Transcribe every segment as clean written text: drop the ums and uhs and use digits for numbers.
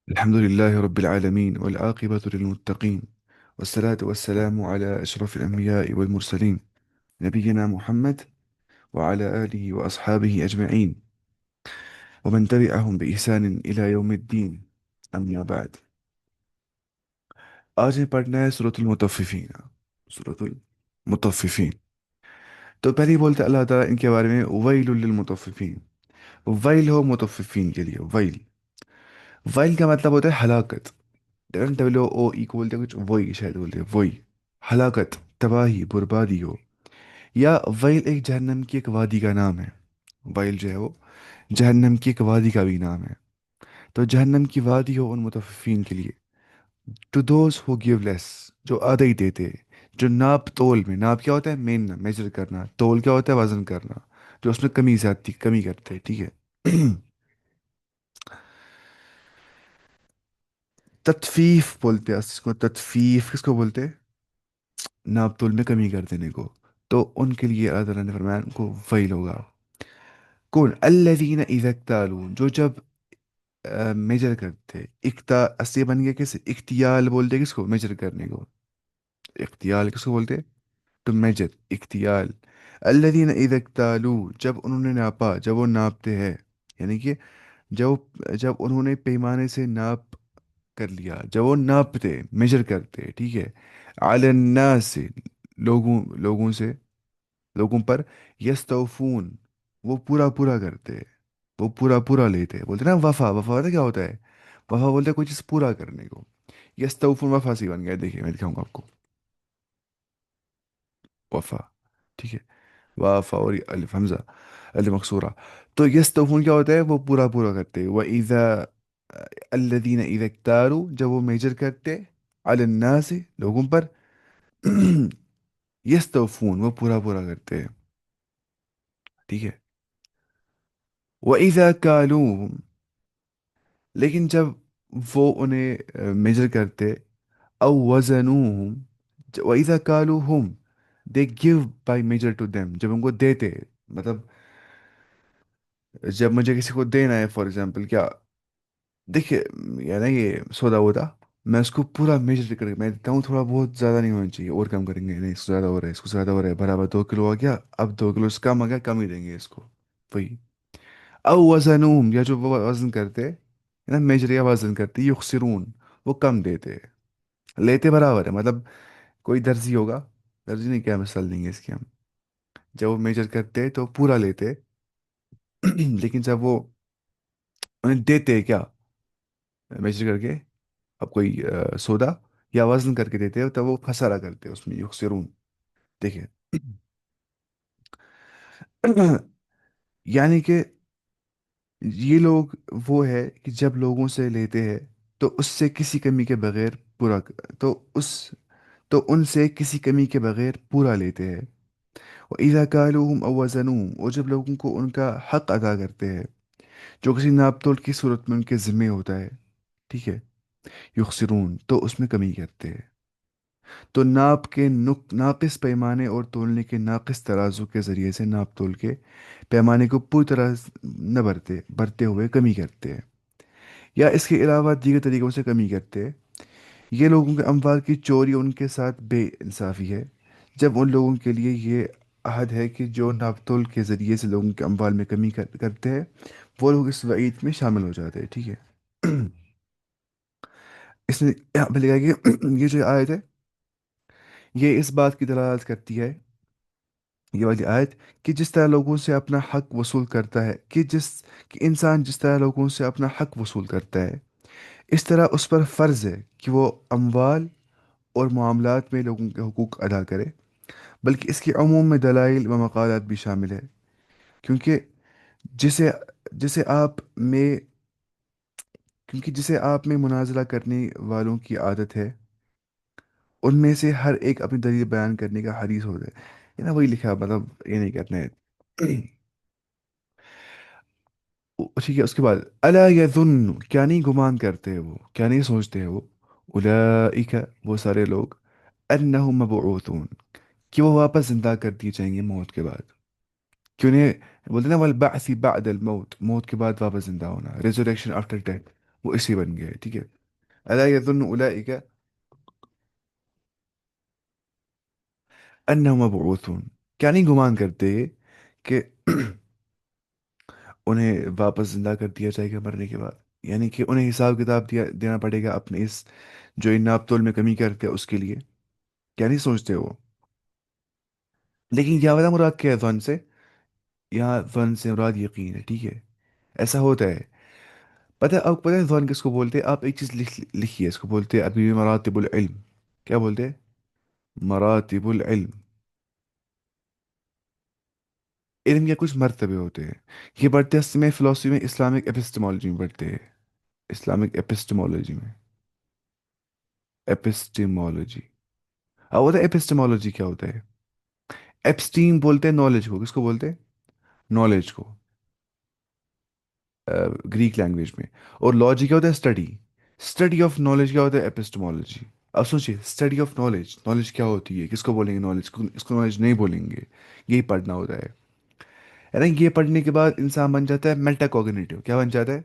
الحمد لله رب العالمين والعاقبة للمتقين، والصلاة والسلام على أشرف الأنبياء والمرسلين، نبينا محمد وعلى آله وأصحابه أجمعين ومن تبعهم بإحسان إلى يوم الدين. أما بعد، آج ہم پڑھنا ہے سورة المطففین. سورة المطففین. تو پہلے ہی بولتے اللہ تعالیٰ ان کے بارے میں ویل للمطففین. ویل ہو مطففین کے لیے. ویل ویل کا مطلب ہوتا ہے ہلاکت. ڈبلو او ای کو بولتے ہیں کچھ وہی شاید بولتے ہیں وہی. ہلاکت، تباہی، بربادی ہو. یا ویل ایک جہنم کی ایک وادی کا نام ہے. ویل جو ہے وہ جہنم کی ایک وادی کا بھی نام ہے. تو جہنم کی وادی ہو ان متففین کے لیے. To those who give less, جو آدھا ہی دیتے. جو ناپ تول میں، ناپ کیا ہوتا ہے؟ مین میجر کرنا. تول کیا ہوتا ہے؟ وزن کرنا. جو اس میں کمی زیادتی کمی کرتے ہیں، ٹھیک ہے. تطفیف بولتے ہیں اس کو. تطفیف کس کو بولتے ہیں؟ ناپ تول میں کمی کر دینے کو. تو ان کے لیے اللہ تعالیٰ نے فرمایا ان کو ویل ہوگا. کون؟ الذین اذا اکتالوا، جو جب میجر کرتے. اکتا اصلی بن گیا کیسے؟ اختیال بولتے کس کو؟ میجر کرنے کو. اختیال کس کو بولتے؟ To measure. اختیال. الذین اذا اکتالوا، جب انہوں نے ناپا، جب وہ ناپتے ہیں. یعنی کہ جب انہوں نے پیمانے سے ناپ کر لیا، جب وہ ناپتے میجر کرتے، ٹھیک ہے. علی الناس، لوگوں سے، لوگوں پر. یستوفون، وہ پورا پورا کرتے. وہ پورا پورا لیتے. بولتے نا وفا. وفا پتہ کیا ہوتا ہے؟ وفا بولتے ہیں کوئی چیز پورا کرنے کو. یستوفون وفا سی بن گیا. دیکھیے میں دکھاؤں گا آپ کو. وفا، ٹھیک ہے. وفا اور یہ الف حمزہ، الف مقصورہ. تو یستوفون کیا ہوتا ہے؟ وہ پورا پورا کرتے. وَإِذَا الَّذِينَ إِذَا اكْتَالُوا، جب وہ میجر کرتے. علی الناس، لوگوں پر. یستوفون، وہ پورا پورا کرتے ہیں، ٹھیک ہے. وَإِذَا كَالُوهُمْ، لیکن جب وہ انہیں میجر کرتے. او وزنوہم، وَإِذَا كَالُوهُمْ، they give by measure to them، جب ان کو دیتے. مطلب جب مجھے کسی کو دینا ہے، فار ایگزامپل کیا، دیکھیے یا نا یہ سودا وودا، میں اس کو پورا میجر کر کے میں دیتا ہوں. تھوڑا بہت زیادہ نہیں ہونا چاہیے، اور کم کریں گے. نہیں، اس کو زیادہ ہو رہا ہے، اس کو زیادہ ہو رہا ہے. برابر 2 کلو آ گیا، اب 2 کلو سے کم آ گیا، کم ہی دیں گے اس کو. وہی. او وزنوہم، یا جو وہ وزن کرتے نا، میجر یا وزن کرتے. یخسرون، وہ کم دیتے. لیتے برابر ہے. مطلب کوئی درزی ہوگا، درزی نہیں، کیا مثال دیں گے اس کی ہم. جب وہ میجر کرتے تو پورا لیتے. لیکن جب وہ انہیں دیتے کیا، میجر کر کے، اب کوئی سودا یا وزن کر کے دیتے ہو، تب وہ خسارہ کرتے اس میں. یخسرون. دیکھیں. یعنی کہ یہ لوگ وہ ہے کہ جب لوگوں سے لیتے ہیں تو اس سے کسی کمی کے بغیر پورا تو اس تو ان سے کسی کمی کے بغیر پورا لیتے ہیں. وَإِذَا كَالُوهُمْ أَوْ وَزَنُوهُمْ، اور جب لوگوں کو ان کا حق ادا کرتے ہیں، جو کسی ناپ تول کی صورت میں ان کے ذمہ ہوتا ہے، ٹھیک ہے. یخسرون، تو اس میں کمی کرتے ہیں. تو ناپ کے ناقص پیمانے اور تولنے کے ناقص ترازو کے ذریعے سے ناپ تول کے پیمانے کو پوری طرح نہ برتے ہوئے کمی کرتے ہیں، یا اس کے علاوہ دیگر طریقوں سے کمی کرتے ہیں. یہ لوگوں کے اموال کی چوری ان کے ساتھ بے انصافی ہے، جب ان لوگوں کے لیے یہ عہد ہے کہ جو ناپ تول کے ذریعے سے لوگوں کے اموال میں کمی کرتے ہیں، وہ لوگ اس وعید میں شامل ہو جاتے ہیں، ٹھیک ہے. اس نے یہاں پہ لکھا ہے کہ یہ جو آیت ہے، یہ اس بات کی دلالت کرتی ہے، یہ والی آیت، کہ جس طرح لوگوں سے اپنا حق وصول کرتا ہے، کہ انسان جس طرح لوگوں سے اپنا حق وصول کرتا ہے، اس طرح اس پر فرض ہے کہ وہ اموال اور معاملات میں لوگوں کے حقوق ادا کرے. بلکہ اس کے عموم میں دلائل و مقالات بھی شامل ہے، کیونکہ جسے جسے آپ میں جسے آپ میں مناظرہ کرنے والوں کی عادت ہے، ان میں سے ہر ایک اپنی دلیل بیان کرنے کا حریص ہوتا ہے. یہ نا وہی لکھا، مطلب یہ نہیں کرنا ہے. ٹھیک ہے. اس کے بعد الا یظن، کیا نہیں گمان کرتے ہیں وہ، کیا نہیں سوچتے ہیں وہ. اولئک، وہ سارے لوگ. انہم مبعوثون، کہ وہ واپس زندہ کر دیے جائیں گے موت کے بعد. کیوں نہیں بولتے نا والبعث بعد الموت، موت کے بعد واپس زندہ ہونا. Resurrection after death. وہ اسی بن گیا ہے، ٹھیک ہے. الا یظن اولئک انہم مبعوثون، کیا نہیں گمان کرتے کہ انہیں واپس زندہ کر دیا جائے گا مرنے کے بعد، یعنی کہ انہیں حساب کتاب دینا پڑے گا اپنے اس جو ان ناپ تول میں کمی کرتے ہیں اس کے لیے. کیا نہیں سوچتے وہ؟ لیکن کیا پتا مراد کیا ہے ظن سے؟ یہاں ظن سے مراد یقین ہے، ٹھیک ہے. ایسا ہوتا ہے. پتہ ہے آپ کو پتہ ہے ظن کس کو بولتے ہیں؟ آپ ایک چیز لکھیے، اس کو بولتے ہیں عربی میں مراتب العلم. کیا بولتے ہیں؟ مراتب العلم. علم کے کچھ مرتبے ہوتے ہیں. یہ بڑھتے ہیں میں فلسفی میں، اسلامک ایپسٹمالوجی میں بڑھتے ہیں. اسلامک ایپسٹمالوجی میں. ایپسٹمالوجی. اب ہوتا ہے ایپسٹمالوجی کیا ہوتا ہے؟ ایپسٹیم بولتے ہیں نالج کو. کس کو بولتے ہیں؟ نالج کو، گریک لینگویج میں. اور لاجی کیا ہوتا ہے؟ اسٹڈی. اسٹڈی آف نالج کیا ہوتا ہے؟ ایپسٹمالوجی. اب سوچیے، اسٹڈی آف نالج، نالج کیا ہوتی ہے؟ کس کو بولیں گے نالج کو؟ اس کو نالج نہیں بولیں گے. یہی پڑھنا ہوتا ہے. یعنی یہ پڑھنے کے بعد انسان بن جاتا ہے میٹا کوگنیٹو. کیا بن جاتا ہے؟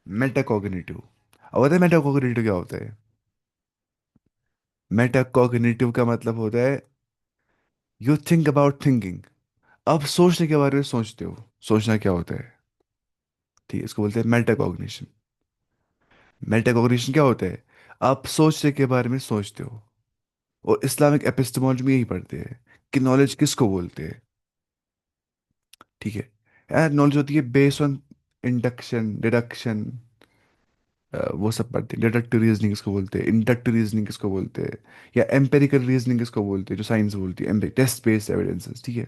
Meta cognitive. اب ہوتا ہے میٹا کوگنیٹو کیا ہوتا ہے؟ میٹا کوگنیٹو کا مطلب ہوتا ہے یو تھنک اباؤٹ تھنکنگ. آپ سوچنے کے بارے میں سوچتے ہو. سوچنا کیا ہوتا ہے؟ ٹھیک ہے، اس کو بولتے ہیں میٹا کوگنیشن. میٹا کوگنیشن کیا ہوتا ہے؟ آپ سوچنے کے بارے میں سوچتے ہو. اور اسلامک ایپسٹمالوجی میں یہی پڑھتے ہیں کہ نالج کس کو بولتے ہیں. ٹھیک ہے. نالج ہوتی ہے بیس آن انڈکشن، ڈیڈکشن، وہ سب پڑھتے ہیں. ڈیڈکٹیو ریزننگ اس کو بولتے ہیں. انڈکٹیو ریزننگ اس کو بولتے ہیں. یا امپیریکل ریزننگ اس کو بولتے ہیں، جو سائنس بولتی ہے ٹیسٹ بیسڈ ایویڈنسز. ٹھیک ہے.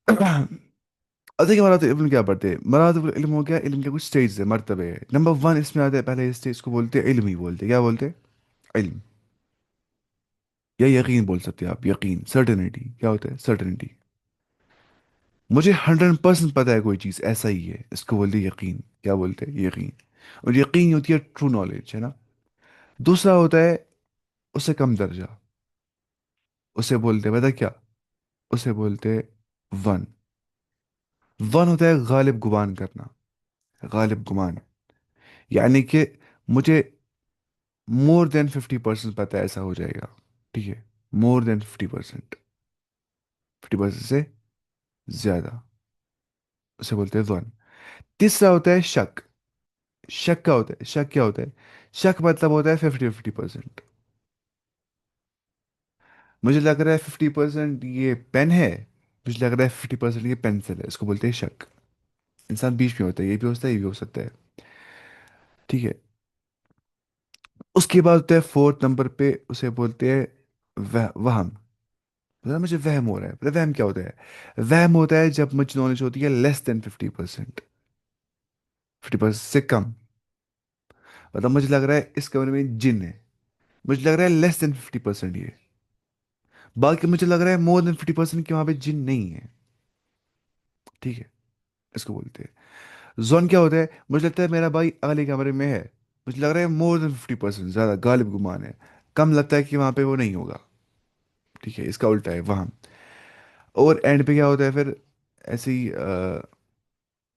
اب دیکھیں مراتب علم کیا پڑھتے ہیں. مراتب علم ہو گیا، علم کے کچھ سٹیجز ہیں، مرتبے ہیں. نمبر ون اس میں آتا ہے پہلے اسٹیج کو بولتے ہیں علم. ہی بولتے ہیں. کیا بولتے ہیں؟ علم. یا یقین بول سکتے ہیں آپ. یقین، سرٹنٹی. کیا ہوتا ہے؟ سرٹنٹی. مجھے 100% پتا ہے کوئی چیز ایسا ہی ہے، اس کو بولتے ہیں یقین. کیا بولتے ہیں؟ یقین. اور یقین ہوتی ہے ٹرو نالج، ہے نا. دوسرا ہوتا ہے اس سے کم درجہ. اسے بولتے ہیں، پتا کیا؟ اسے بولتے ہیں ون. ون ہوتا ہے غالب گمان کرنا. غالب گمان. یعنی کہ مجھے مور دین 50% پتہ ہے ایسا ہو جائے گا. ٹھیک ہے. مور دین 50%. 50% سے زیادہ. اسے بولتے ہیں ون. تیسرا ہوتا ہے شک. شک کا ہوتا ہے، شک کیا ہوتا ہے؟ شک مطلب ہوتا ہے 50-50%. مجھے لگ رہا ہے 50% یہ پین ہے، مجھے لگ رہا ہے 50% یہ پینسل ہے. اس کو بولتے ہیں شک. انسان بیچ میں ہوتا ہے، یہ بھی ہو سکتا ہے، یہ بھی ہو سکتا ہے. ٹھیک ہے. اس کے بعد ہوتا ہے فورتھ نمبر پہ، اسے بولتے ہیں وہم. پتا مجھے وہم ہو رہا ہے. پتا وہم کیا ہوتا ہے؟ وہم ہوتا ہے جب مجھے نالج ہوتی ہے لیس دین 50%. 50% سے کم. مطلب مجھے لگ رہا ہے اس کمرے میں جن ہے، مجھے لگ رہا ہے لیس دین 50% یہ. باقی مجھے لگ رہا ہے مور دین 50% کہ وہاں پہ جن نہیں ہے. ٹھیک ہے. اس کو بولتے ہیں زون. کیا ہوتا ہے؟ مجھے لگتا ہے میرا بھائی اگلے کمرے میں ہے، مجھے لگ رہا ہے مور دین 50%، زیادہ غالب گمان ہے. کم لگتا ہے کہ وہاں پہ وہ نہیں ہوگا. ٹھیک ہے. اس کا الٹا ہے وہم. اور اینڈ پہ کیا ہوتا ہے پھر؟ ایسے ہی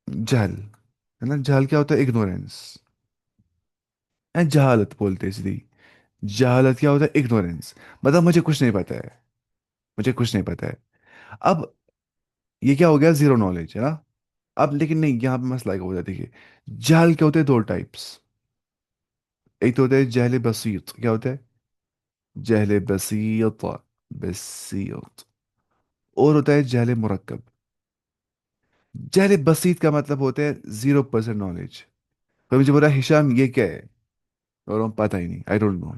جہل. ہے نا. جہل کیا ہوتا ہے؟ اگنورینس. جہالت بولتے ہیں سیدھی. جہالت کیا ہوتا ہے؟ اگنورینس. مطلب مجھے کچھ نہیں پتا ہے. مجھے کچھ نہیں پتا ہے. اب یہ کیا ہو گیا؟ زیرو نالج، ہے نا. اب لیکن نہیں، یہاں پہ مسئلہ کیا ہوتا ہے؟ دیکھیے، جہل کے ہوتے ہیں دو ٹائپس. ایک تو ہوتا ہے جہل بسیط. کیا ہوتا ہے؟ جہل بسیط. بسیط. اور ہوتا ہے جہل مرکب. جہل بسیط کا مطلب ہوتا ہے 0% نالج. کوئی مجھے بولا ہشام یہ کیا ہے، اور پتہ ہی نہیں، آئی ڈونٹ نو.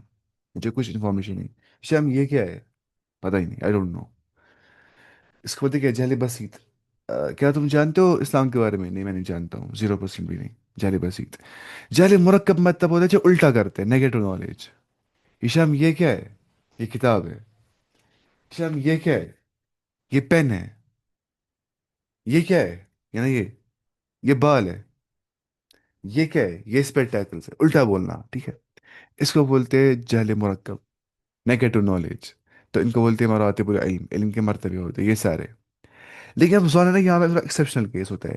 مجھے کچھ انفارمیشن نہیں. ہشام یہ کیا ہے؟ پتہ ہی نہیں، آئی ڈونٹ نو. اس کو بولتے ہیں کیا؟ جہل بسیط. کیا تم جانتے ہو اسلام کے بارے میں؟ نہیں، میں نہیں جانتا ہوں. 0% بھی نہیں. جہل بسیط. جہل مرکب مطلب ہوتا ہے جو الٹا کرتے ہیں، نیگیٹو نالج. ہشام یہ کیا ہے؟ یہ کتاب ہے. ہشام یہ کیا ہے؟ یہ پین ہے. یہ کیا ہے؟ یعنی یہ بال ہے. یہ کیا ہے؟ یہ اسپیکٹیکل سے الٹا بولنا. ٹھیک ہے. اس کو بولتے ہیں جہل مرکب، نیگیٹو نالج. تو ان کو بولتے ہیں مراتب العلم. علم کے مرتبے ہوتے ہیں یہ سارے. لیکن اب سوال ہے نا، یہاں پہ ایکسیپشنل کیس ہوتا ہے.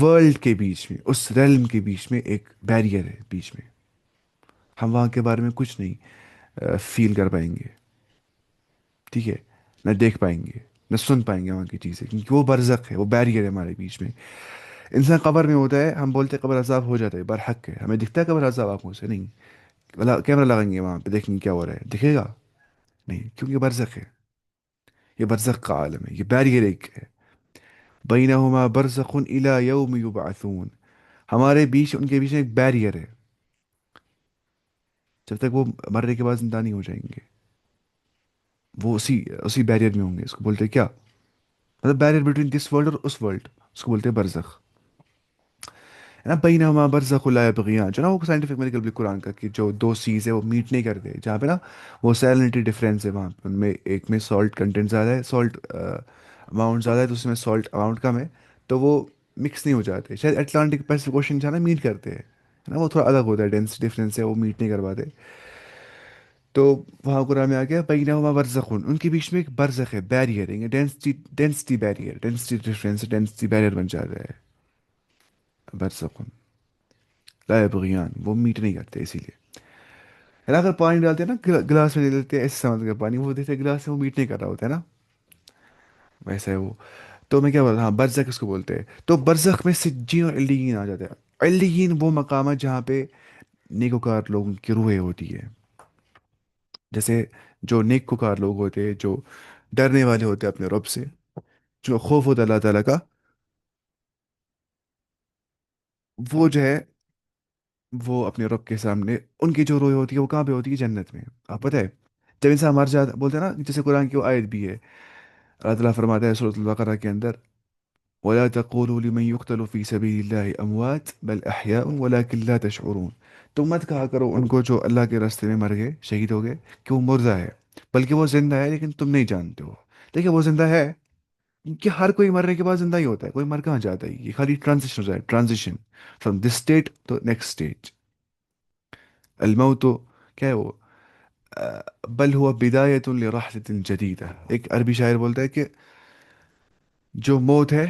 ورلڈ کے بیچ میں، اس ریلم کے بیچ میں ایک بیریئر ہے بیچ میں. ہم وہاں کے بارے میں کچھ نہیں فیل کر پائیں گے. ٹھیک ہے. نہ دیکھ پائیں گے، نہ سن پائیں گے وہاں کی چیزیں، کیونکہ وہ برزخ ہے، وہ بیریئر ہے ہمارے بیچ میں. انسان قبر میں ہوتا ہے، ہم بولتے ہیں قبر عذاب ہو جاتا ہے، برحق ہے، ہمیں دکھتا ہے قبر عذاب آنکھوں سے نہیں. کیمرہ لگائیں گے وہاں پہ دیکھیں گے کیا ہو رہا ہے، دکھے گا نہیں، کیونکہ برزخ ہے. یہ برزخ کا عالم ہے، یہ بیریئر ایک ہے. بینہما برزخ الی یوم یبعثون. ہمارے بیچ ان کے بیچ میں ایک بیریئر ہے، جب تک وہ مرنے کے بعد زندہ نہیں ہو جائیں گے. وہ اسی بیریئر میں ہوں گے. اس کو بولتے ہیں کیا، مطلب بیریئر بٹوین دس ورلڈ اور اس ورلڈ، اس کو بولتے ہیں برزخ. ہے نا، بینہما برزخ لا یبغیان، جو نا وہ سائنٹیفک میڈیکل بھی قرآن کا، کہ جو دو سیز ہے وہ میٹ نہیں کرتے، جہاں پہ نا وہ سیلنٹی ڈفرینس ہے وہاں پہ، ان میں ایک میں سالٹ کنٹینٹ زیادہ ہے، سالٹ اماؤنٹ زیادہ ہے، دوسرے میں سالٹ اماؤنٹ کم ہے. تو وہ مکس نہیں ہو جاتے. شاید اٹلانٹک پیسفک اوشن جو ہے نا میٹ کرتے ہیں، ہے نا، وہ تھوڑا الگ ہوتا ہے، ڈینس ڈفرینس ہے، وہ میٹ نہیں کرواتے. تو وہاں قرآن میں آ گیا بینہما برزخ، ان کے بیچ میں ایک برزخ ہے، بیریئر ہے، density barrier, density difference, density barrier بن جاتا ہے. برزخ لا یبغیان، وہ میٹ نہیں کرتے اسی لیے. ہے نا، اگر پانی ڈالتے ہیں نا گلاس میں لے لیتے ہیں ایسے سمجھ کر پانی، وہ دیکھتے ہیں گلاس میں، وہ میٹ نہیں کر رہا ہوتا ہے نا، ویسا ہے وہ. تو میں کیا بول رہا ہوں، ہاں برزخ اس کو بولتے ہیں. تو برزخ میں سجین اور علیین آ جاتے ہیں. علیین وہ مقام ہے جہاں پہ نیکوکار لوگوں کی روحیں ہوتی ہے. جیسے جو نیکوکار لوگ ہوتے ہیں، جو ڈرنے والے ہوتے ہیں اپنے رب سے، جو خوف ہوتا ہے اللہ تعالیٰ کا، وہ جو ہے وہ اپنے رب کے سامنے ان کی جو روح ہوتی ہے وہ کہاں پہ ہوتی ہے، جنت میں. آپ پتہ ہے، جب انسان مر جاتا، بولتے ہیں نا، جیسے قرآن کی وہ آیت بھی ہے، اللہ تعالیٰ فرماتا ہے سورۃ البقرہ کے اندر: وَلَا تَقُولُوا لِمَن يُقْتَلُ فِي سَبِيلِ اللَّهِ أَمْوَاتٌ بَلْ أَحْيَاءٌ وَلَكِنْ لَا تَشْعُرُونَ. تم مت کہا کرو ان کو جو اللہ کے راستے میں مر گئے، شہید ہو گئے، کہ وہ مردہ ہے، بلکہ وہ زندہ ہے، لیکن تم نہیں جانتے ہو. دیکھیں، وہ زندہ ہے کہ ہر کوئی مرنے کے بعد زندہ ہی ہوتا ہے، کوئی مر کہاں جاتا ہے، یہ خالی ٹرانزیشن ہو جائے، ٹرانزیشن فرام دس اسٹیٹ تو نیکسٹ اسٹیج. الموت کیا ہے وہ، بل ہوا بدایت لرحلت جدیدہ. ایک عربی شاعر بولتا ہے کہ جو موت ہے،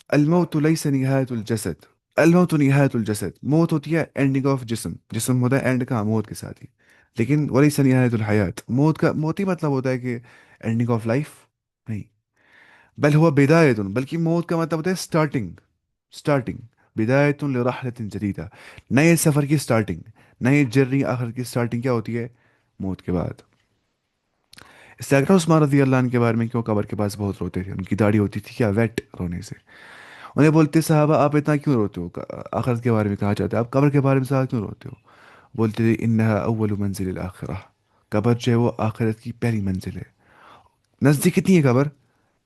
الموت لیس نہایت الجسد، الموت نہایت الجسد. موت ہوتی ہے اینڈنگ آف جسم، جسم ہوتا ہے اینڈ کا موت کے ساتھ ہی. لیکن ولیس نہایت الحیات، موت کا موت ہی مطلب ہوتا ہے کہ اینڈنگ آف لائف نہیں. بل ہوا بدایت، بلکہ موت کا مطلب ہوتا ہے اسٹارٹنگ. اسٹارٹنگ بدایت لرحلت جدیدہ، نئے سفر کی اسٹارٹنگ، نئے جرنی آخر کی اسٹارٹنگ کیا ہوتی ہے، موت کے بعد. اس سے عثمان رضی اللہ عنہ کے بارے میں، کیوں قبر کے پاس بہت روتے تھے، ان کی داڑھی ہوتی تھی کیا ویٹ رونے سے. انہیں بولتے صحابہ آپ اتنا کیوں روتے ہو، آخرت کے بارے میں کہا جاتا ہے، آپ قبر کے بارے میں صحابہ کیوں روتے ہو. بولتے تھے انہا اول منزل الاخرہ، قبر جو ہے وہ آخرت کی پہلی منزل ہے. نزدیک کتنی ہے قبر،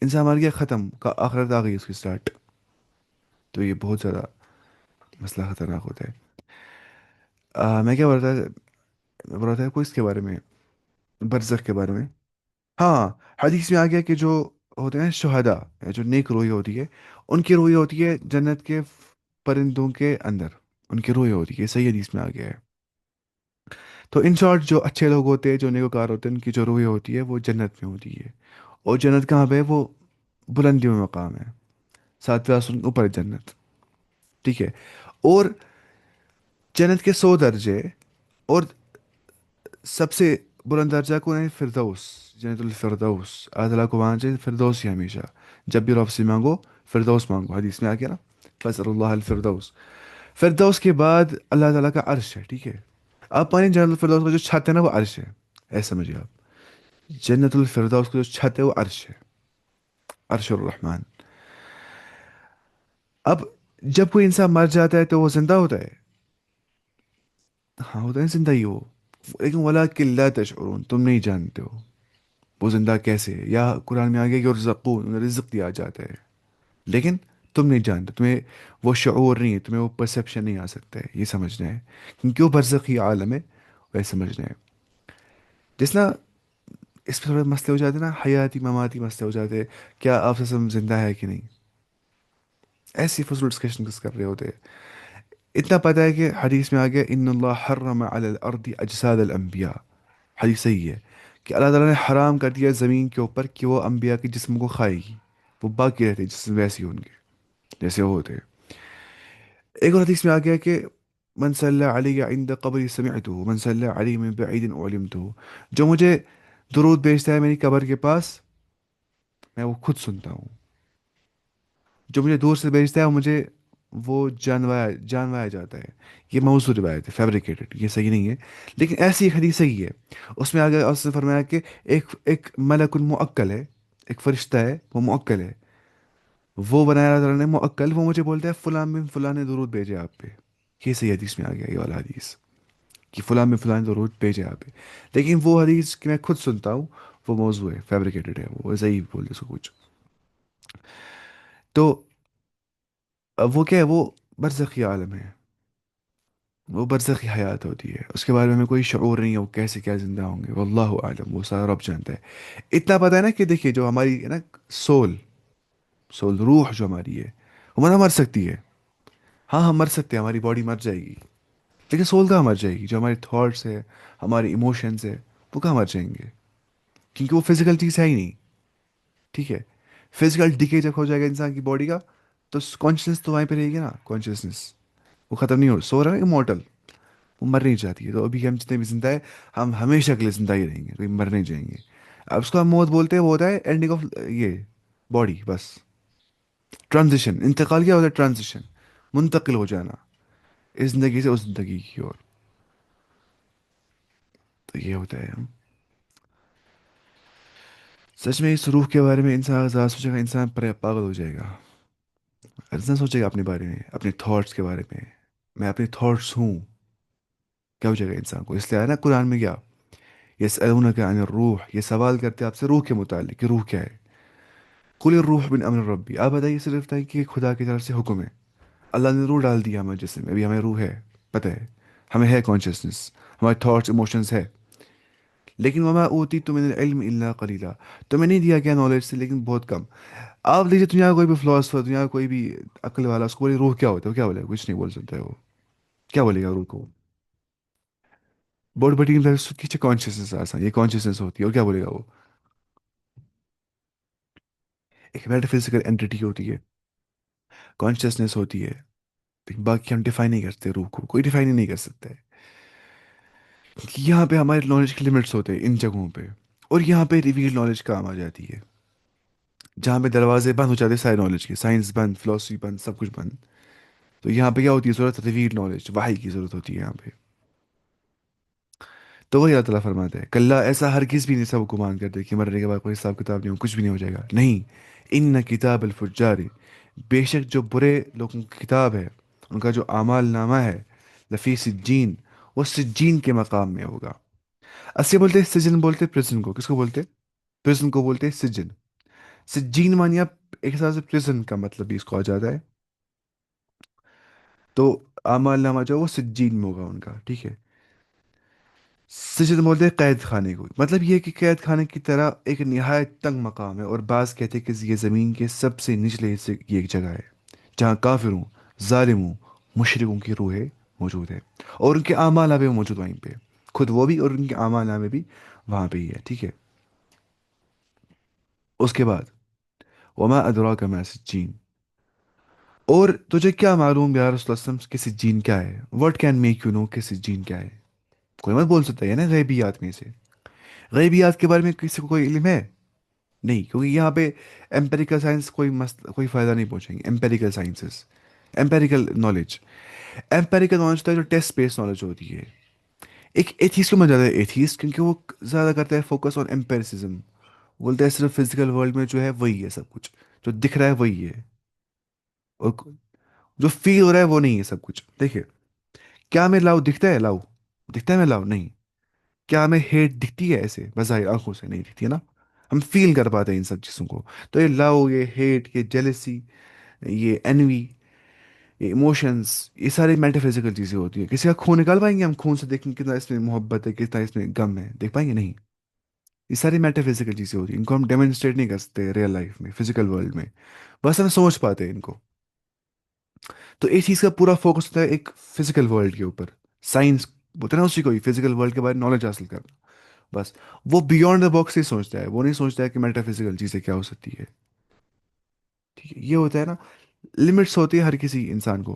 انسان مر گیا ختم، آخرت آ گئی اس کی سٹارٹ. تو یہ بہت زیادہ مسئلہ خطرناک ہوتا ہے. میں کیا بول رہا تھا کوئی اس کے بارے میں، برزخ کے بارے میں. ہاں، حدیث میں آ گیا کہ جو ہوتے ہیں شہداء، جو نیک روئی ہوتی ہے، ان کی روئی ہوتی ہے جنت کے پرندوں کے اندر، ان کی روئی ہوتی ہے، صحیح حدیث میں آ گیا ہے. تو ان شارٹ جو اچھے لوگ ہوتے ہیں، جو نیکوکار ہوتے ہیں، ان کی جو روئی ہوتی ہے وہ جنت میں ہوتی ہے. اور جنت کہاں پہ ہے، وہ بلندیوں میں مقام ہے، ساتویں آسمان اوپر ہے جنت. ٹھیک ہے. اور جنت کے 100 درجے، اور سب سے بلند درجہ کون ہے، فردوس، جنت الفردوس. اللہ تعالیٰ کو وہاں سے فردوس ہی ہمیشہ، جب بھی رب سے مانگو فردوس مانگو، حدیث میں آ گیا نا، فضل اللہ الفردوس. فردوس کے بعد اللہ تعالیٰ کا عرش ہے. ٹھیک ہے. آپ مانیں جنت الفردوس کا جو چھت ہے نا وہ عرش ہے، ایسا سمجھیے آپ. جنت الفردوس کا جو چھت ہے وہ عرش ہے، عرش الرحمن. اب جب کوئی انسان مر جاتا ہے تو وہ زندہ ہوتا ہے، ہاں ہوتا ہے زندہ ہی وہ، لیکن ولیکن لا تشعرون، تم نہیں جانتے ہو وہ زندہ کیسے ہے. یا قرآن میں آ گیا کہ رزقون، انہیں رزق دیا جاتا ہے، لیکن تم نہیں جانتے، تمہیں وہ شعور نہیں ہے، تمہیں وہ پرسیپشن نہیں آ سکتا ہے یہ سمجھنا ہے، کیونکہ وہ برزخی عالم ہے، وہ سمجھنا ہے. جس نا اس پہ تھوڑے مسئلے ہو جاتے ہیں نا، حیاتی مماتی مسئلے ہو جاتے ہیں، کیا آپ سے زندہ ہے کہ نہیں، ایسی فضول ڈسکشن کر رہے ہوتے ہیں. اتنا پتہ ہے کہ حدیث میں آ گیا ان اللہ حرم علی الارض اجساد الانبیاء. حدیث صحیح ہے کہ اللہ تعالیٰ نے حرام کر دیا زمین کے اوپر کہ وہ انبیاء کے جسم کو کھائے گی، وہ باقی رہتے جسم ویسے ہی ان کے جیسے وہ ہوتے. ایک اور حدیث میں آ گیا کہ من صلی علی عند قبری سمعتہ من صلی علی من بعید علمتہ، جو مجھے درود بھیجتا ہے میری قبر کے پاس، میں وہ خود سنتا ہوں، جو مجھے دور سے بھیجتا ہے وہ مجھے وہ جانوایا جاتا ہے۔ یہ موضوع روایت ہے، فیبریکیٹڈ، یہ صحیح نہیں ہے، لیکن ایسی ایک حدیث صحیح ہے۔ اس میں آگے اس نے فرمایا کہ ایک ملک المعکل ہے، ایک فرشتہ ہے وہ معکل ہے، وہ بنایا اللہ تعالیٰ نے معکل، وہ مجھے بولتا ہے فلاں بن فلاں نے درود بھیجے آپ پہ۔ یہ صحیح حدیث میں آ گیا یہ والا حدیث، کہ فلاں بن فلاں نے درود بھیجے آپ پہ، لیکن وہ حدیث کہ میں خود سنتا ہوں، وہ موضوع ہے، فیبریکیٹڈ ہے، وہ صحیح بول دے اس کو کچھ۔ تو وہ کیا ہے، وہ برزخی عالم ہے، وہ برزخی حیات ہوتی ہے، اس کے بارے میں ہمیں کوئی شعور نہیں ہے وہ کیسے کیا زندہ ہوں گے، واللہ عالم، وہ سارا رب جانتا ہے۔ اتنا پتہ ہے نا کہ دیکھیے جو ہماری ہے نا سول، روح جو ہماری ہے، وہ مر سکتی ہے، ہاں ہم مر سکتے ہیں، ہماری باڈی مر جائے گی، لیکن سول کہاں مر جائے گی؟ جو ہمارے تھاٹس ہے، ہمارے ایموشنز ہے، وہ کہاں مر جائیں گے؟ کیونکہ وہ فزیکل چیز ہے ہی نہیں، ٹھیک ہے؟ فزیکل ڈیکے جب ہو جائے گا انسان کی باڈی کا، تو کانشیسنس تو وہیں پہ رہے گی نا، کانشیسنس وہ ختم نہیں ہو، سو رہا ہے امورٹل، وہ مر نہیں چاہتی ہے۔ تو ابھی ہم جتنے بھی زندہ ہے، ہم ہمیشہ کے لیے زندہ ہی رہیں گے، کوئی مر نہیں جائیں گے۔ اب اس کو ہم موت بولتے ہیں، وہ ہوتا ہے اینڈنگ آف یہ باڈی، بس ٹرانزیشن، انتقال کیا ہوتا ہے؟ ٹرانزیشن، منتقل ہو جانا اس زندگی سے اس زندگی کی اور، تو یہ ہوتا ہے ہم سچ میں اس روح کے بارے میں انسان زیادہ سوچے گا، انسان پاگل ہو جائے گا۔ انسان سوچے گا اپنے بارے میں، اپنے تھاٹس کے بارے میں، میں اپنے تھاٹس ہوں، کیا ہو جائے گا انسان کو؟ اس لیے آیا نا قرآن میں کیا، یسألونک عن الروح، یہ سوال کرتے ہیں آپ سے روح کے متعلق کہ روح کیا ہے، قل الروح من امر ربی، آپ بتائیے صرف تھا کہ خدا کی طرف سے حکم ہے، اللہ نے روح ڈال دیا ہمارے جسم میں، ابھی ہمیں روح ہے، پتہ ہے، ہمیں ہے کانشیسنس، ہمارے تھاٹس ایموشنز ہے، لیکن وما اوتی تو من العلم الا قلیلا، تمہیں نہیں دیا گیا نالج سے لیکن بہت کم۔ آپ دیکھیے دنیا کا کوئی بھی فلاسفر، دنیا کا کوئی بھی عقل والا، اس کو بولے روح کیا ہوتا ہے، وہ کیا بولے گا؟ کچھ نہیں بول سکتا ہے وہ، کیا بولے گا روح کو؟ بہت بڑی کچھ کانشیسنس آسان، یہ کانشیسنس ہوتی ہے، اور کیا بولے گا وہ؟ ایک میٹا فزیکل اینٹی ہوتی ہے، کانشیسنس ہوتی ہے، لیکن باقی ہم ڈیفائن نہیں کرتے روح کو، کوئی ڈیفائن ہی نہیں کر سکتا ہے، کہ یہاں پہ ہمارے نالج کے لمٹس ہوتے ہیں ان جگہوں پہ، اور یہاں پہ ریویل نالج کام آ جاتی ہے، جہاں پہ دروازے بند ہو جاتے ہیں سارے نالج کے، سائنس بند، فلاسفی بند، سب کچھ بند، تو یہاں پہ کیا ہوتی ہے ضرورت؟ ریویل نالج، وحی کی ضرورت ہوتی ہے یہاں پہ۔ تو وہی اللہ تعالیٰ فرماتا ہے کل ایسا ہرگز بھی نہیں سب گمان کرتے کہ مرنے کے بعد کوئی حساب کتاب نہیں ہو، کچھ بھی نہیں ہو جائے گا، نہیں، ان کتاب الفجار، بے شک جو برے لوگوں کی کتاب ہے، ان کا جو اعمال نامہ ہے، لفی سجین، وہ سجین کے مقام میں ہوگا۔ اسی بولتے ہیں سجن، بولتے پرزن کو، کس کو بولتے؟ پرزن کو بولتے ہیں سجن، سجین مانیہ ایک حساب سے پرزن کا مطلب بھی اس کو آ جاتا ہے، تو اعمال نامہ جو ہے وہ سجین میں ہوگا ان کا، ٹھیک ہے؟ سجن بولتے ہیں قید خانے کو، مطلب یہ ہے کہ قید خانے کی طرح ایک نہایت تنگ مقام ہے، اور بعض کہتے ہیں کہ یہ زمین کے سب سے نچلے حصے کی ایک جگہ ہے، جہاں کافروں، ظالموں، مشرکوں کی روحیں موجود ہے، اور ان کے اعمال نامے بھی موجود وہیں پہ، خود وہ بھی اور ان کے اعمال نامے بھی وہاں پہ ہی ہے، ٹھیک ہے؟ اس کے بعد وما ادراک ما سجین، اور تجھے کیا معلوم یا رسول اللہ صلی اللہ علیہ وسلم کہ سجین کیا ہے؟ What can make you know کہ سجین کیا ہے؟ کوئی مت بول سکتا ہے نا غیبیات میں سے، غیبیات کے بارے میں کسی کو کوئی علم ہے؟ نہیں، کیونکہ یہاں پہ امپیریکل سائنس کوئی فائدہ نہیں پہنچیں گے، empirical sciences, empirical knowledge, empirical knowledge ہوتا ہے جو ٹیسٹ بیس نالج ہوتی ہے۔ ایک ایتھیس کو میں زیادہ ایتھیس، کیونکہ وہ زیادہ کرتا ہے فوکس آن امپیریسزم، بولتا ہے صرف فزیکل ورلڈ میں جو ہے وہی ہے سب کچھ، جو دکھ رہا ہے وہی ہے، اور جو فیل ہو رہا ہے وہ نہیں ہے سب کچھ۔ دیکھیے، کیا ہمیں لاؤ دکھتا ہے؟ لاؤ دکھتا ہے ہمیں؟ لاؤ نہیں۔ کیا ہمیں ہیٹ دکھتی ہے ایسے بظاہر آنکھوں سے؟ نہیں دکھتی ہے نا، ہم فیل کر پاتے ہیں ان سب چیزوں کو۔ تو یہ لو، یہ ہیٹ، یہ جیلسی، یہ انوی، یہ ایموشنس، یہ ساری میٹا فزیکل چیزیں ہوتی ہیں۔ کسی کا خون نکال پائیں گے ہم؟ خون سے دیکھیں کتنا اس میں محبت ہے، کتنا اس میں غم ہے، دیکھ پائیں گے؟ نہیں، یہ ساری میٹا فزیکل چیزیں ہوتی ہیں، ان کو ہم ڈیمونسٹریٹ نہیں کر سکتے ریئل لائف میں، فزیکل ورلڈ میں، بس ہم سوچ پاتے ہیں ان کو۔ تو اس چیز کا پورا فوکس ہوتا ہے ایک فزیکل ورلڈ کے اوپر، سائنس بولتے ہیں نا اسی کو، فزیکل ورلڈ کے بارے میں نالج حاصل کرنا، بس وہ بیونڈ دا باکس ہی سوچتا ہے، وہ نہیں سوچتا ہے کہ میٹا فزیکل چیزیں کیا ہو سکتی ہے، ٹھیک ہے؟ یہ ہوتا ہے نا، لمٹس ہوتی ہے ہر کسی انسان کو۔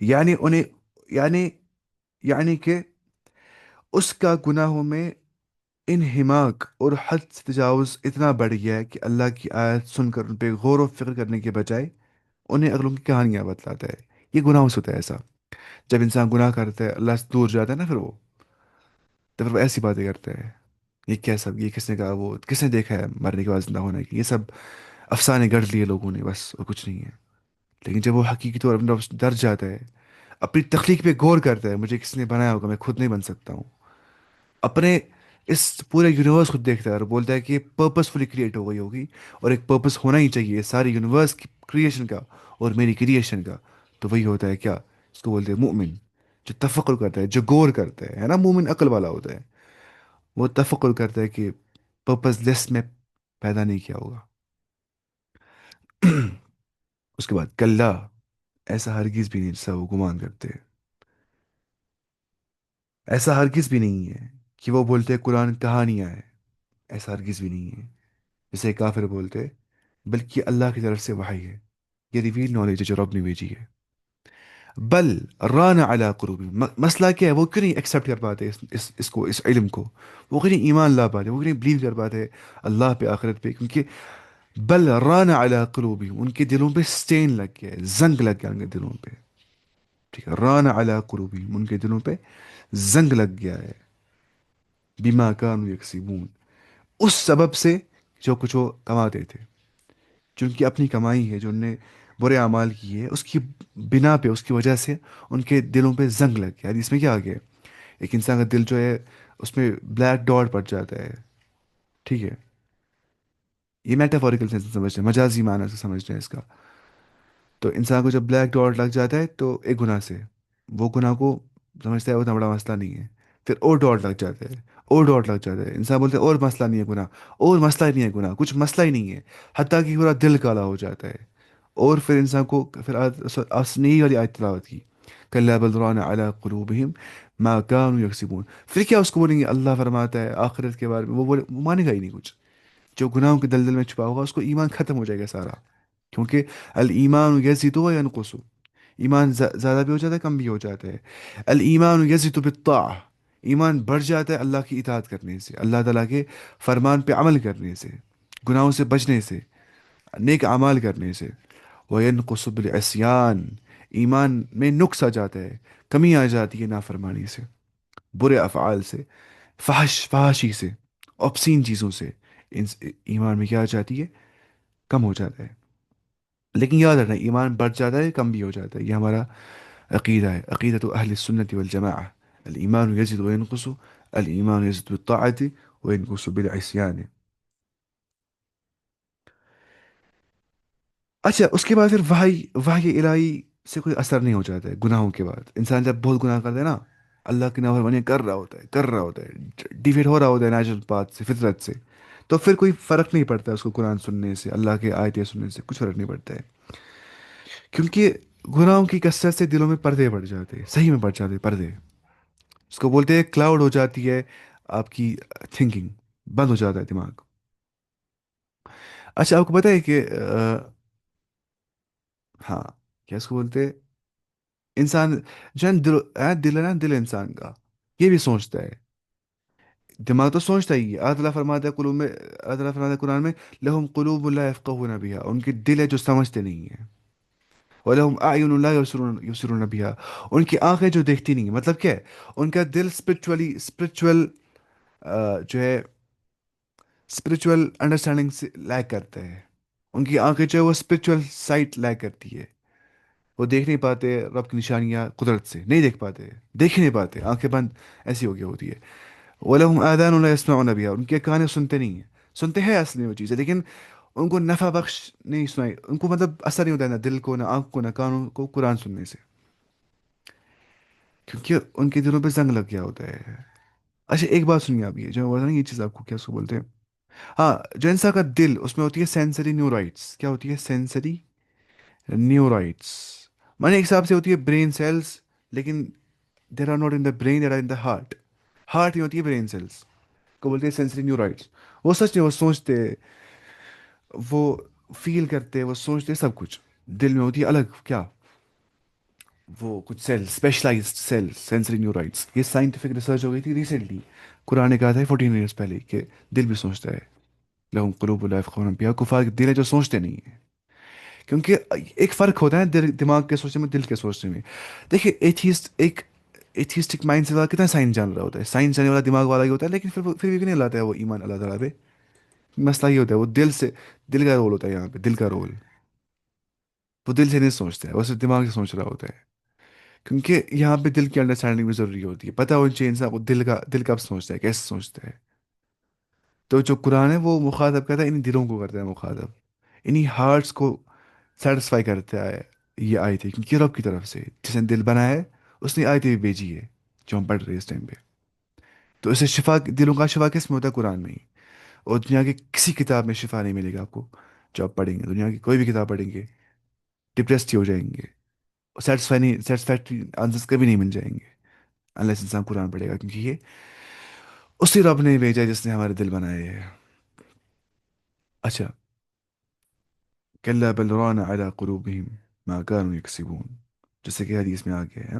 یعنی انہیں، یعنی یعنی کہ اس کا گناہوں میں انہماک اور حد سے تجاوز اتنا بڑھ گیا ہے کہ اللہ کی آیت سن کر ان پہ غور و فکر کرنے کے بجائے انہیں اگلوں کی کہانیاں بتلاتا ہے۔ یہ گناہوں سے ہوتا ہے ایسا، جب انسان گناہ کرتا ہے اللہ سے دور جاتا ہے نا، پھر وہ، تو پھر وہ ایسی باتیں کرتا ہے، یہ کیا سب، یہ کس نے کہا، وہ کس نے دیکھا ہے مرنے کے بعد زندہ ہونے کی، یہ سب افسانے گڑھ لیے لوگوں نے بس، اور کچھ نہیں ہے۔ لیکن جب وہ حقیقی طور پر اپنے رب سے ڈر جاتا ہے، اپنی تخلیق پہ غور کرتا ہے، مجھے کس نے بنایا ہوگا، میں خود نہیں بن سکتا ہوں، اپنے اس پورے یونیورس کو دیکھتا ہے اور بولتا ہے کہ یہ پرپسفلی کریٹ ہو گئی ہوگی، اور ایک پرپس ہونا ہی چاہیے ساری یونیورس کی کریشن کا اور میری کریشن کا، تو وہی ہوتا ہے کیا، اس کو بولتے ہیں مومن، جو تفکر کرتا ہے، جو غور کرتا ہے نا، مومن عقل والا ہوتا ہے، وہ تفکر کرتا ہے کہ پرپس لیس میں پیدا نہیں کیا ہوگا۔ اس کے بعد کلّا، ایسا ہرگز بھی نہیں جیسا وہ گمان کرتے، ایسا ہرگز بھی نہیں ہے کہ وہ بولتے قرآن کہانیاں ہے، ایسا ہرگز بھی نہیں ہے جیسے کافر بولتے، بلکہ اللہ کی طرف سے وحی ہے، یہ ریویل نالج ہے جو رب نے بھیجی ہے۔ بل ران علی قلوبہم، مسئلہ کیا ہے، وہ کیوں نہیں ایکسیپٹ کر پاتے اس کو، اس علم کو، وہ کیوں نہیں ایمان لا پاتے، وہ کیوں نہیں بلیو کر پاتے اللہ پہ، آخرت پہ، کیونکہ بل ران علی قلوبہم، ان کے دلوں پہ سٹین لگ گیا ہے، زنگ لگ گیا ان کے دلوں پہ، ٹھیک ہے، ران علی قلوبہم، ان کے دلوں پہ زنگ لگ گیا ہے، بما کانوا یکسبون، اس سبب سے جو کچھ وہ کماتے تھے، جو ان کی اپنی کمائی ہے، جو انہوں نے برے اعمال کیے، اس کی بنا پہ، اس کی وجہ سے ان کے دلوں پہ زنگ لگ گیا۔ اس میں کیا آ گیا، ایک انسان کا دل جو ہے اس میں بلیک ڈاٹ پڑ جاتا ہے، ٹھیک ہے، یہ میٹافوریکل سینس میں سمجھتے ہیں، مجازی معنی سے سمجھتے ہیں اس کا۔ تو انسان کو جب بلیک ڈاٹ لگ جاتا ہے تو ایک گناہ سے، وہ گناہ کو سمجھتا ہے اتنا بڑا مسئلہ نہیں ہے، پھر اور ڈاٹ لگ جاتا ہے، اور ڈاٹ لگ جاتا ہے، انسان بولتے ہیں اور مسئلہ نہیں ہے گناہ، اور مسئلہ ہی نہیں ہے گناہ، کچھ مسئلہ ہی نہیں ہے، حتیٰ کہ پورا دل کالا ہو جاتا ہے، اور پھر انسان کو پھر آسنی والی آیت تلاوت کی، کلا بل ران علی قلوبہم ما کانوا یکسبون، پھر کیا اس کو بولیں گے، اللہ فرماتا ہے آخرت کے بارے میں، وہ مانے گا ہی نہیں کچھ، جو گناہوں کے دلدل میں چھپا ہوگا اس کو ایمان ختم ہو جائے گا سارا، کیونکہ الایمان یزید و ینقص، ایمان زیادہ بھی ہو جاتا ہے، کم بھی ہو جاتا ہے، الایمان یزید بالطاعہ، ایمان بڑھ جاتا ہے اللہ کی اطاعت کرنے سے، اللہ تعالیٰ کے فرمان پہ عمل کرنے سے، گناہوں سے بچنے سے، نیک اعمال کرنے سے، وینقص بالعصیان، ایمان میں نقص آ جاتا ہے، کمی آ جاتی ہے نافرمانی سے، برے افعال سے، فحاشی سے، obscene چیزوں سے، ایمان میں کیا آ جاتی ہے، کم ہو جاتا ہے۔ لیکن یاد رکھنا، ایمان بڑھ جاتا ہے، کم بھی ہو جاتا ہے، یہ ہمارا عقیدہ ہے، عقیدۃ اہل السنت والجماعہ، الایمان یزید وینقص، الایمان یزید بالطاعت وینقص بالعصیان۔ اچھا، اس کے بعد پھر وحی الہی سے کوئی اثر نہیں ہو جاتا ہے گناہوں کے بعد، انسان جب بہت گناہ کرتا ہے نا، اللہ کی نافرمانی کر رہا ہوتا ہے، ڈیویٹ ہو رہا ہوتا ہے نیچرل پاتھ سے، فطرت سے، تو پھر کوئی فرق نہیں پڑتا اس کو قرآن سننے سے، اللہ کے آیتیں سننے سے کچھ فرق نہیں پڑتا ہے، کیونکہ گناہوں کی کثرت سے دلوں میں پردے پڑ جاتے ہیں، صحیح میں پڑ جاتے ہیں پردے، اس کو بولتے ہیں کلاؤڈ ہو جاتی ہے آپ کی تھنکنگ، بند ہو جاتا ہے دماغ۔ اچھا، آپ کو پتہ ہے کہ ہاں، کیا اس کو بولتے ہیں، انسان جو ہے نا، دل ہے نا، دل انسان کا یہ بھی سوچتا ہے، دماغ تو سوچتا ہی ہے، اللہ تعالیٰ فرماتا ہے قلوب میں، اللہ تعالیٰ فرماتا ہے قرآن میں، لہم قلوب لا یفقہون بها، ان کے دل ہے جو سمجھتے نہیں ہیں، وَلَهُمْ أَعْيُنٌ لَا يُبْصِرُونَ بِهَا، ان کی آنکھیں جو دیکھتی نہیں ہیں، مطلب کیا ہے، ان کا دل اسپرچولی جو ہے اسپرچول انڈرسٹینڈنگ سے لیک کرتا ہے، ان کی آنکھیں جو ہے وہ اسپرچول سائٹ لیک کرتی ہے، وہ دیکھ نہیں پاتے رب کی نشانیاں، قدرت سے نہیں دیکھ پاتے، دیکھ ہی نہیں پاتے، آنکھیں بند ایسی ہو گئی ہوتی ہے۔ وَلَهُمْ آذَانٌ لَا يَسْمَعُونَ بِهَا، ان کے کانے سنتے نہیں ہیں، سنتے ہیں اصل میں وہ چیزیں، لیکن ان کو نفع بخش نہیں سنائی، ان کو مطلب اثر نہیں ہوتا ہے، نہ دل کو، نہ آنکھ کو، نہ کانوں کو قرآن سننے سے، کیونکہ ان کے دلوں پہ زنگ لگ گیا ہوتا ہے۔ اچھا، ایک بات سنیے آپ، یہ جو میں بتا رہا ہوں، یہ چیز آپ کو کیا اس کو بولتے ہیں، ہاں، جو انسان کا دل، اس میں ہوتی ہے سینسری نیورائٹس، کیا ہوتی ہے، سینسری نیورائٹس، معنی ایک حساب سے ہوتی ہے برین سیلز، لیکن there are not in the brain, there are in the heart, heart ہی ہوتی ہے برین سیلز، کو بولتے ہیں سینسری نیورائٹس، وہ سچ نہیں، وہ سوچتے، وہ فیل کرتے، وہ سوچتے سب کچھ، دل میں ہوتی ہے الگ کیا، وہ کچھ سیل اسپیشلائزڈ سیل سینسری نیورائٹس، یہ سائنٹیفک ریسرچ ہو گئی تھی ریسنٹلی. قرآن نے کہا تھا 14 ایئرس پہلے کہ دل بھی سوچتا ہے. لہم قلوب لا یفقهون بها، کفار کے دل ہے جو سوچتے نہیں ہیں. کیونکہ ایک فرق ہوتا ہے دماغ کے سوچنے میں، دل کے سوچنے میں. دیکھیے ایتھیسٹک مائنڈ سے والا کتنا سائنس جان رہا ہوتا ہے، سائنس جاننے والا دماغ والا ہی ہوتا ہے، لیکن پھر بھی نہیں لاتا ہے وہ ایمان اللہ تعالیٰ پہ. مسئلہ یہ ہوتا ہے وہ دل سے، دل کا رول ہوتا ہے یہاں پہ، دل کا رول. وہ دل سے نہیں سوچتا ہے، وہ صرف دماغ سے سوچ رہا ہوتا ہے. کیونکہ یہاں پہ دل کی انڈرسٹینڈنگ بھی ضروری ہوتی ہے، پتہ ہونا چاہیے انسان کو دل کب سوچتا ہے، کیسے سوچتا ہے. تو جو قرآن ہے وہ مخاطب کرتا ہے، انہیں دلوں کو کرتا ہے مخاطب، انہیں ہارٹس کو سیٹسفائی کرتا ہے. یہ آیتیں کیونکہ رب کی طرف سے جس نے دل بنایا ہے، اس نے آیتیں بھی بھیجی ہے جو ہم پڑھ رہے ہیں اس ٹائم پہ. تو اسے شفا، دلوں کا شفا کس میں ہوتا ہے؟ قرآن میں ہی. اور دنیا کی کسی کتاب میں شفا نہیں ملے گا آپ کو. جو آپ پڑھیں گے، دنیا کی کوئی بھی کتاب پڑھیں گے، ڈپریسڈ ہی ہو جائیں گے. سیٹسفائی نہیں، سیٹسفیکٹری آنسرس کبھی نہیں مل جائیں گے انلیس انسان قرآن پڑھے گا، کیونکہ یہ اسی رب نے بھیجا ہے جس نے ہمارے دل بنائے ہیں. اچھا. کلا بل ران علی قلوبہم ما كانوا یکسبون، جیسے کہ حدیث میں آ گیا ہے.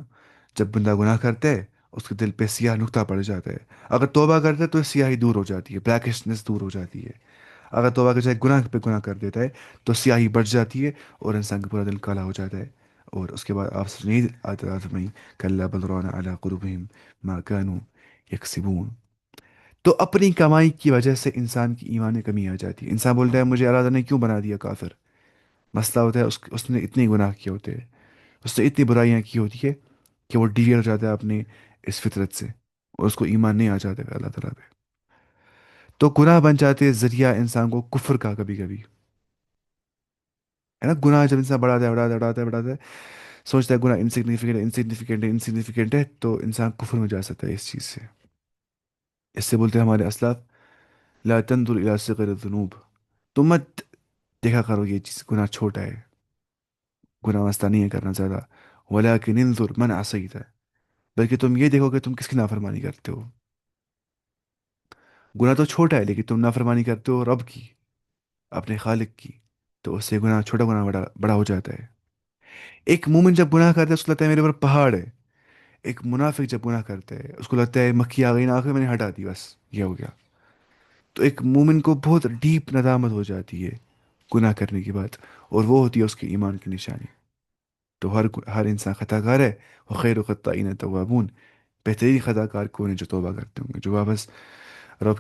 جب بندہ گناہ کرتا ہے اس کے دل پہ سیاہ نقطہ پڑ جاتا ہے. اگر توبہ کرتا ہے تو سیاہی دور ہو جاتی ہے، بلیکشنس دور ہو جاتی ہے. اگر توبہ کے جائے گناہ پہ گناہ کر دیتا ہے تو سیاہی بڑھ جاتی ہے اور انسان کا پورا دل کالا ہو جاتا ہے. اور اس کے بعد آپ سے نہیں آتا میں کلا بل ران علی قلوبہم ما كانوا یکسبون. تو اپنی کمائی کی وجہ سے انسان کی ایمان میں کمی آ جاتی ہے. انسان بولتا ہے مجھے اللہ تعالیٰ نے کیوں بنا دیا کافر. مسئلہ ہوتا ہے اس نے اتنے گناہ کیے ہوتے ہیں، اس نے اتنی برائیاں کی ہوتی ہے کہ وہ ڈیویٹ ہو جاتا ہے اپنے اس فطرت سے، اور اس کو ایمان نہیں آ جاتا ہے اللہ تعالیٰ پہ. تو گناہ بن جاتے ہیں ذریعہ انسان کو کفر کا. کبھی کبھی ہے نا، گناہ جب انسان بڑھاتا ہے بڑھاتا ہے بڑھاتا ہے بڑھاتا ہے، سوچتا ہے گناہ انسگنیفیکینٹ ہے انسگنیفیکینٹ ہے انسگنیفیکینٹ ہے، تو انسان کفر میں جا سکتا ہے اس چیز سے. اس سے بولتے ہیں ہمارے اسلاف لا تنظر الى صغر الذنوب، تم مت دیکھا کرو یہ چیز گناہ چھوٹا ہے، گناہ واسطہ نہیں ہے کرنا زیادہ. ولیکن انظر من عصیت، بلکہ تم یہ دیکھو کہ تم کس کی نافرمانی کرتے ہو. گناہ تو چھوٹا ہے لیکن تم نافرمانی کرتے ہو رب کی، اپنے خالق کی، تو اس سے گناہ چھوٹا گناہ بڑا بڑا ہو جاتا ہے. ایک مومن جب گناہ کرتا ہے اس کو لگتا ہے میرے اوپر پہاڑ ہے. ایک منافق جب گناہ کرتا ہے اس کو لگتا ہے مکھی آ گئی ناک میں، میں نے ہٹا دی بس یہ ہو گیا. تو ایک مومن کو بہت ڈیپ ندامت ہو جاتی ہے گناہ کرنے کے بعد، اور وہ ہوتی ہے اس کے ایمان کی نشانی. تو ہر انسان خطا کار ہے. وہ خیر و خطائین توابون، بہترین خطا کار کون ہے جو توبہ کرتے ہوں گے، جو واپس